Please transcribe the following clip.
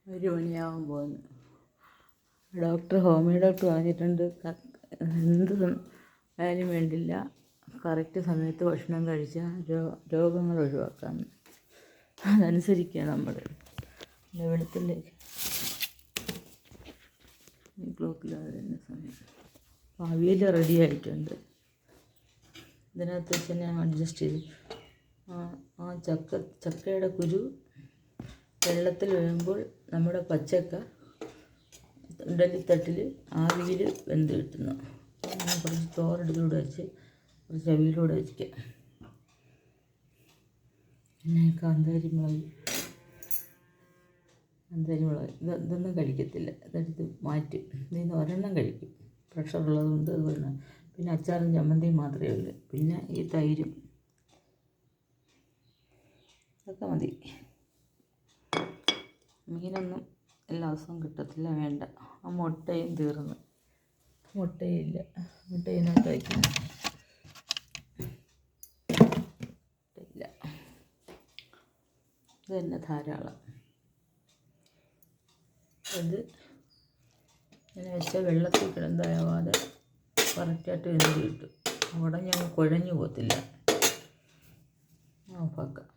1 മണിയാവാൻ പോകുന്നു. Doctor homeo doctor പറഞ്ഞിട്ടുണ്ട് എന്ത് ആയാലും വേണ്ടില്ല, കറക്റ്റ് സമയത്ത് ഭക്ഷണം കഴിച്ചാൽ രോഗങ്ങൾ ഒഴിവാക്കാം. അതനുസരിക്കുക നമ്മൾ. വെളുത്തുള്ളി ഈ ക്ലോക്കിലാണ് തന്നെ സമയം. അവിയൽ റെഡി ആയിട്ടുണ്ട്. ഇതിനകത്ത് വെച്ച് ഞാൻ അഡ്ജസ്റ്റ് ചെയ്തു. ആ ചക്കയുടെ കുരു വെള്ളത്തിൽ വീഴുമ്പോൾ നമ്മുടെ പച്ചക്ക ഇഡലിത്തട്ടിൽ ആവിയിൽ വെന്ത് കിട്ടുന്നു. കുറച്ച് തോറെടുത്തൂടെ വെച്ച് കുറച്ച് അവിയിലൂടെ വയ്ക്കാം. പിന്നെ കാന്താരി മുളക് ഇതൊന്നും കഴിക്കത്തില്ല, ഇതെടുത്ത് മാറ്റും. ഇതിന് ഒരെണ്ണം കഴിക്കും, പ്രഷറുള്ളതുകൊണ്ട് അതുപോലെ. പിന്നെ അച്ചാറും ചമ്മന്തിയും മാത്രമേ ഉള്ളൂ. പിന്നെ ഈ തൈരും, ഇതൊക്കെ മതി. മീനൊന്നും എല്ലാ ദിവസവും കിട്ടത്തില്ല, വേണ്ട. ആ മുട്ടയും തീർന്നു, മുട്ടയില്ല. മുട്ടയിനകത്ത് വയ്ക്കുന്നു, ഇല്ല, ഇത് തന്നെ ധാരാളം. ഇത് ഇങ്ങനെ വെച്ചാൽ വെള്ളത്തിൽ കിടന്നാവാതെ കറക്റ്റായിട്ട് വെന്ത് കിട്ടും. ഉടഞ്ഞ് കുഴഞ്ഞു പോകത്തില്ല. ഓഫാക്കാം.